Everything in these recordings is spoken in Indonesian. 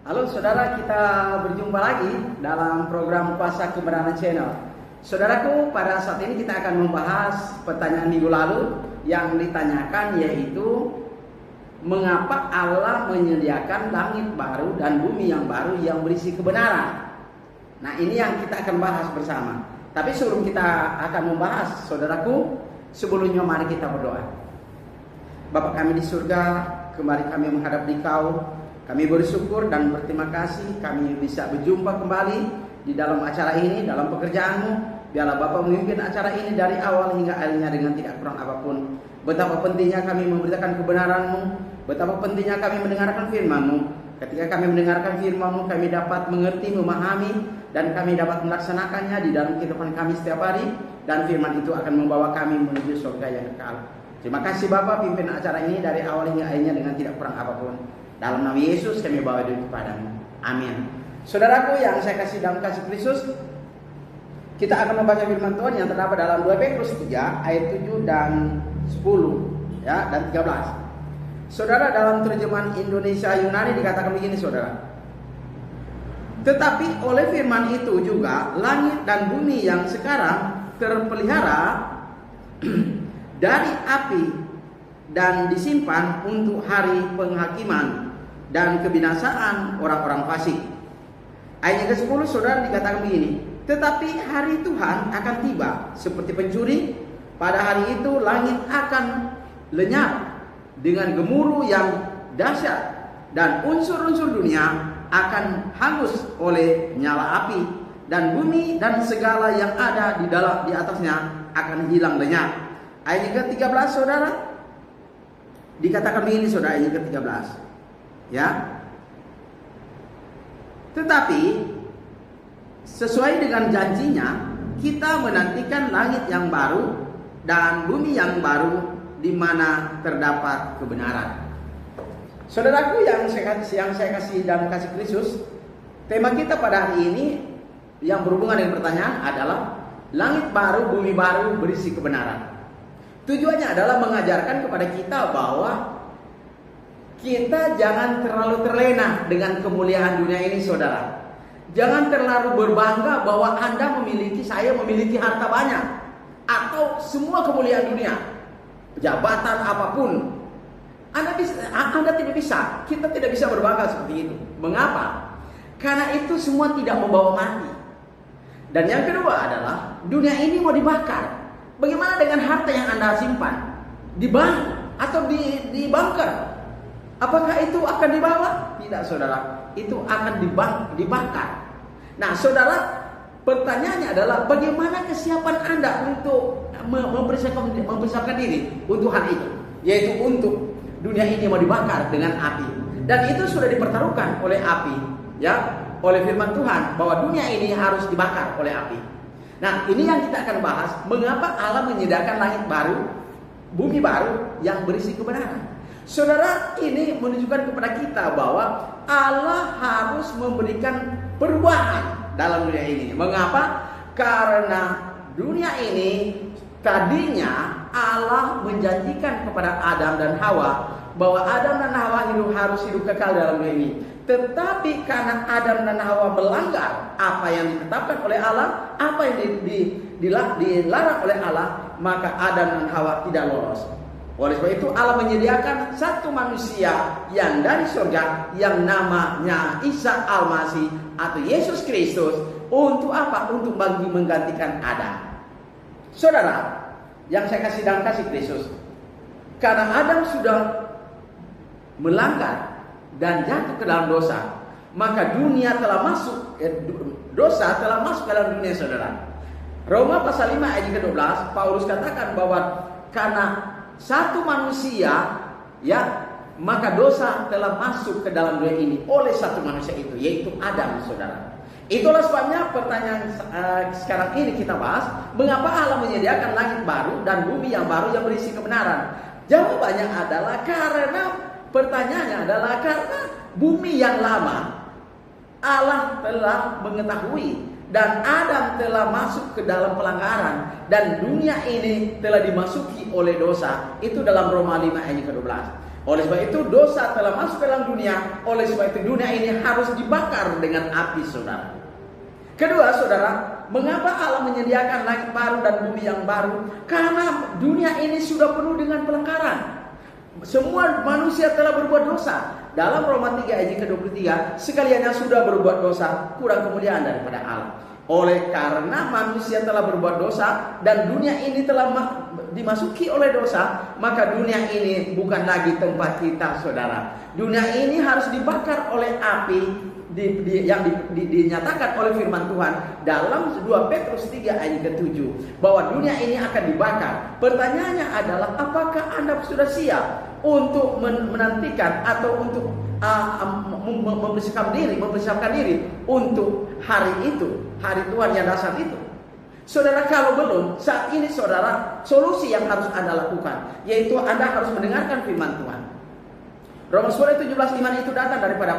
Halo saudara, kita berjumpa lagi dalam program Kuasa Kebenaran Channel. Saudaraku, pada saat ini kita akan membahas pertanyaan minggu lalu yang ditanyakan, yaitu mengapa Allah menyediakan langit baru dan bumi yang baru yang berisi kebenaran. Nah, ini yang kita akan bahas bersama. Tapi sebelum kita akan membahas, saudaraku, sebelumnya mari kita berdoa. Bapa kami di surga, kembali kami menghadap Dikau. Kami bersyukur dan berterima kasih kami bisa berjumpa kembali di dalam acara ini, dalam pekerjaanmu. Biarlah Bapa memimpin acara ini dari awal hingga akhirnya dengan tidak kurang apapun. Betapa pentingnya kami memberitakan kebenaran-Mu, betapa pentingnya kami mendengarkan firman-Mu. Ketika kami mendengarkan firman-Mu, kami dapat mengerti, memahami, dan kami dapat melaksanakannya di dalam kehidupan kami setiap hari. Dan firman itu akan membawa kami menuju surga yang kekal. Terima kasih Bapa, pimpin acara ini dari awal hingga akhirnya dengan tidak kurang apapun. Dalam nama Yesus kami bawa diri kepadamu. Amin. Saudaraku yang saya kasih dalam kasih Kristus, kita akan membaca firman Tuhan yang terdapat dalam 2 Petrus 3 ayat 7 dan 10 ya, dan 13. Saudara, dalam terjemahan Indonesia Yunani dikatakan begini, saudara. Tetapi oleh firman itu juga langit dan bumi yang sekarang terpelihara dari api dan disimpan untuk hari penghakiman dan kebinasaan orang-orang fasik. Ayat yang ke-10 saudara dikatakan begini. Tetapi hari Tuhan akan tiba seperti pencuri. Pada hari itu langit akan lenyap dengan gemuruh yang dahsyat, dan unsur-unsur dunia akan hangus oleh nyala api, dan bumi dan segala yang ada di atasnya akan hilang lenyap. Ayat yang ke-13 saudara dikatakan begini, saudara, ayat ke-13. Ya. Tetapi sesuai dengan janjinya, kita menantikan langit yang baru dan bumi yang baru di mana terdapat kebenaran. Saudaraku yang saya kasih dalam kasih Kristus, tema kita pada hari ini yang berhubungan dengan pertanyaan adalah langit baru, bumi baru berisi kebenaran. Tujuannya adalah mengajarkan kepada kita bahwa kita jangan terlalu terlena dengan kemuliaan dunia ini, saudara. Jangan terlalu berbangga bahwa saya memiliki harta banyak, atau semua kemuliaan dunia, jabatan apapun. Anda tidak bisa, kita tidak bisa berbangga seperti itu. Mengapa? Karena itu semua tidak membawa mati. Dan yang kedua adalah dunia ini mau dibakar. Bagaimana dengan harta yang Anda simpan di bank atau di bunker? Apakah itu akan dibawa? Tidak, saudara. Itu akan dibakar. Nah, saudara, pertanyaannya adalah bagaimana kesiapan Anda untuk mempersiapkan diri untuk hal itu, yaitu untuk dunia ini mau dibakar dengan api. Dan itu sudah dipertaruhkan oleh api, ya, oleh firman Tuhan bahwa dunia ini harus dibakar oleh api. Nah, ini yang kita akan bahas, mengapa Allah menyediakan langit baru, bumi baru yang berisi kebenaran. Saudara, ini menunjukkan kepada kita bahwa Allah harus memberikan perubahan dalam dunia ini. Mengapa? Karena dunia ini tadinya Allah menjanjikan kepada Adam dan Hawa bahwa Adam dan Hawa harus hidup kekal dalam dunia ini. Tetapi karena Adam dan Hawa melanggar apa yang ditetapkan oleh Allah, apa yang dilarang oleh Allah, maka Adam dan Hawa tidak lolos. Oleh sebab itu Allah menyediakan satu manusia yang dari surga yang namanya Isa Al-Masih atau Yesus Kristus. Untuk apa? Untuk menggantikan Adam. Saudara, yang saya kasih dalam kasih Kristus, karena Adam sudah melanggar dan jatuh ke dalam dosa, maka dosa telah masuk ke dalam dunia, saudara. Roma pasal 5 ayat ke-12, Paulus katakan bahwa karena satu manusia, ya, maka dosa telah masuk ke dalam dunia ini oleh satu manusia itu, yaitu Adam, saudara. Itulah sebabnya pertanyaan sekarang ini kita bahas, mengapa Allah menyediakan langit baru dan bumi yang baru yang berisi kebenaran? Jawabannya adalah pertanyaannya adalah karena bumi yang lama Allah telah mengetahui dan Adam telah masuk ke dalam pelanggaran dan dunia ini telah dimasuki oleh dosa. Itu dalam Roma 5 ayat ke-12. Oleh sebab itu dosa telah masuk ke dalam dunia. Oleh sebab itu dunia ini harus dibakar dengan api, saudara. Kedua, saudara, mengapa Allah menyediakan langit baru dan bumi yang baru? Karena dunia ini sudah penuh dengan pelanggaran. Semua manusia telah berbuat dosa. Dalam Roma 3 ayat ke-23, sekalian yang sudah berbuat dosa kurang kemuliaan daripada Allah. Oleh karena manusia telah berbuat dosa dan dunia ini telah dimasuki oleh dosa, maka dunia ini bukan lagi tempat kita, saudara. Dunia ini harus dibakar oleh api yang dinyatakan oleh firman Tuhan dalam 2 Petrus 3 ayat ke-7 bahwa dunia ini akan dibakar. Pertanyaannya adalah, apakah Anda sudah siap untuk menantikan atau untuk mempersiapkan diri untuk hari itu, hari Tuhan yang dahsyat itu? Saudara, kalau belum, saat ini saudara, solusi yang harus Anda lakukan yaitu Anda harus mendengarkan firman Tuhan. Roma 10:17, iman itu datang daripada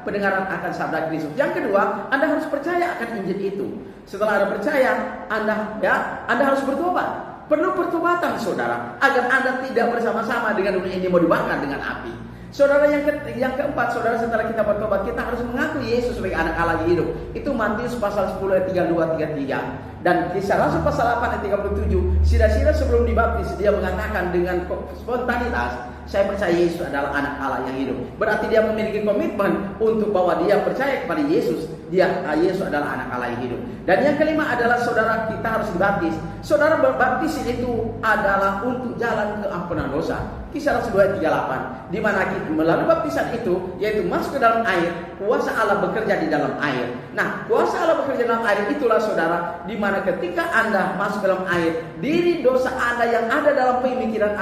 pendengaran akan sabda Kristus. Yang kedua, Anda harus percaya akan Injil itu. Setelah Anda percaya, Anda harus bertobat. Perlu pertobatan, saudara, agar Anda tidak bersama-sama dengan dunia ini mau dibakar dengan api. Saudara, yang keempat, saudara, setelah kita bertobat, kita harus mengaku Yesus sebagai anak Allah yang hidup. Itu Matius pasal 10 ayat 32-33. Dan Kisah Rasul pasal 8 ayat 37, sida-sida sebelum dibaptis dia mengatakan dengan spontanitas, saya percaya Yesus adalah anak Allah yang hidup. Berarti dia memiliki komitmen untuk bahwa dia percaya kepada Yesus. Yesus adalah anak Allah yang hidup. Dan yang kelima adalah, saudara, kita harus dibaptis. Saudara, berbaptis itu adalah untuk jalan ke ampunan dosa. Kisah Rasul 2 ayat 38, di mana kita melalui baptisan itu, yaitu masuk ke dalam air, kuasa Allah bekerja di dalam air. Nah, kuasa Allah bekerja dalam air itulah, saudara, di mana ketika Anda masuk ke dalam air, diri dosa Anda yang ada dalam pemikiran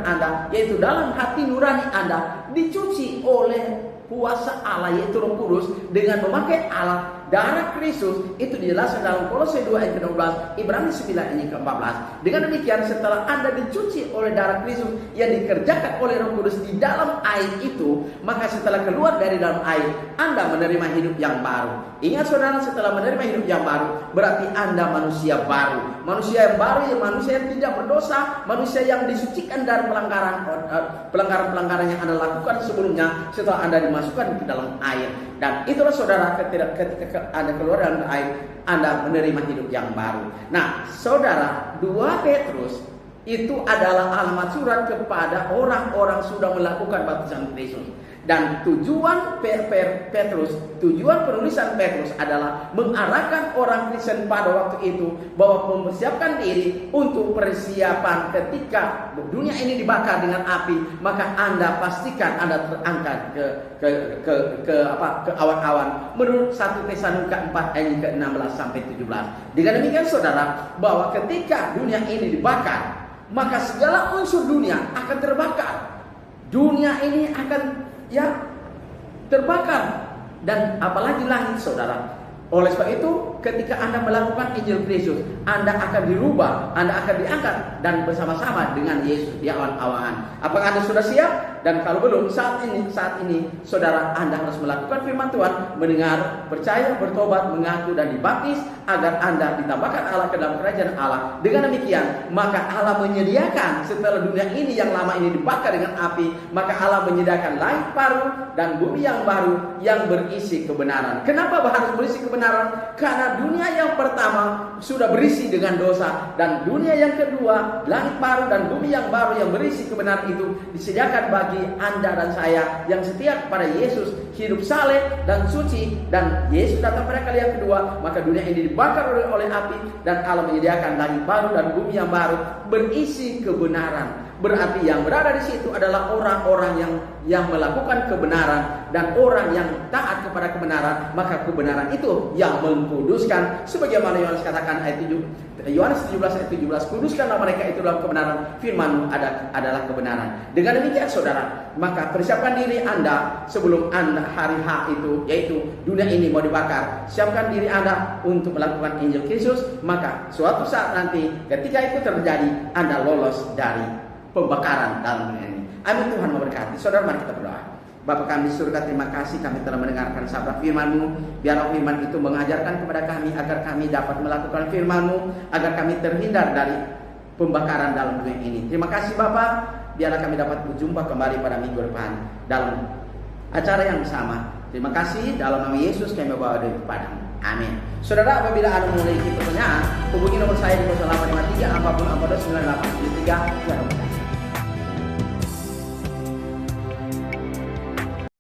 Anda, yaitu dalam hati nurani Anda, dicuci oleh kuasa Allah, yaitu Roh Kudus, dengan memakai alat darah Kristus. Itu dijelaskan dalam Kolose 2 ayat ke-12, Ibrani 9 ayat ke-14. Dengan demikian, setelah Anda dicuci oleh darah Kristus yang dikerjakan oleh Roh Kudus di dalam air itu, maka setelah keluar dari dalam air, Anda menerima hidup yang baru. Ingat, saudara, setelah menerima hidup yang baru, berarti Anda manusia baru. Manusia yang baru, manusia yang tidak berdosa, manusia yang disucikan dari pelanggaran yang Anda lakukan sebelumnya setelah Anda dimasukkan ke dalam air. Dan itulah, saudara, ketika Anda keluar dari air, Anda menerima hidup yang baru. Nah, saudara, 2 Petrus itu adalah alamat surat kepada orang-orang sudah melakukan baptisan Kristus. Dan tujuan penulisan Petrus adalah mengarahkan orang Kristen pada waktu itu bahwa mempersiapkan diri untuk persiapan ketika dunia ini dibakar dengan api, maka Anda pastikan Anda terangkat ke awan-awan menurut 1 Tesalonika 4 ayat ke-16 sampai 17. Dengan demikian, saudara, bahwa ketika dunia ini dibakar, maka segala unsur dunia akan terbakar. Dunia ini akan terbakar, dan apalagi langit, saudara. Oleh sebab itu, ketika Anda melakukan Injil Kristus, Anda akan dirubah, Anda akan diangkat dan bersama-sama dengan Yesus di awan-awan. Apakah Anda sudah siap? Dan kalau belum, saat ini, saudara, Anda harus melakukan firman Tuhan, mendengar, percaya, bertobat, mengaku dan dibaptis agar Anda ditambahkan Allah ke dalam kerajaan Allah. Dengan demikian, maka Allah menyediakan setelah dunia ini yang lama ini dibakar dengan api, maka Allah menyediakan langit baru dan bumi yang baru yang berisi kebenaran. Kenapa harus berisi kebenaran? Karena dunia yang pertama sudah berisi dengan dosa, dan dunia yang kedua, langit baru dan bumi yang baru yang berisi kebenaran itu disediakan bagi Anda dan saya yang setia kepada Yesus, hidup saleh dan suci, dan Yesus datang pada kali yang kedua, maka dunia ini dibakar oleh api, dan Allah menyediakan langit baru dan bumi yang baru berisi kebenaran. Berarti yang berada di situ adalah orang-orang yang melakukan kebenaran dan orang yang taat kepada kebenaran, maka kebenaran itu yang mengkuduskan, sebagaimana Yohanes katakan Yohanes 17 ayat 17, kuduskanlah mereka itu dalam kebenaran, firman-Mu adalah kebenaran. Dengan demikian, saudara, maka persiapkan diri Anda sebelum Anda hari H itu, yaitu dunia ini mau dibakar. Siapkan diri Anda untuk melakukan Injil Kristus, maka suatu saat nanti ketika itu terjadi, Anda lolos dari pembakaran dalam dunia ini. Amin. Tuhan memberkati. Saudara, mari kita berdoa. Bapa kami di surga, terima kasih kami telah mendengarkan sabda firman-Mu. Biarlah firman itu mengajarkan kepada kami agar kami dapat melakukan firman-Mu, agar kami terhindar dari pembakaran dalam dunia ini. Terima kasih Bapa. biarlah kami dapat berjumpa kembali pada minggu depan dalam acara yang sama. Terima kasih, dalam nama Yesus kami berdoa dan berpadang. Amin. Saudara, apabila ada memiliki pertanyaan, hubungi nomor saya di 0853 40 42 98 73.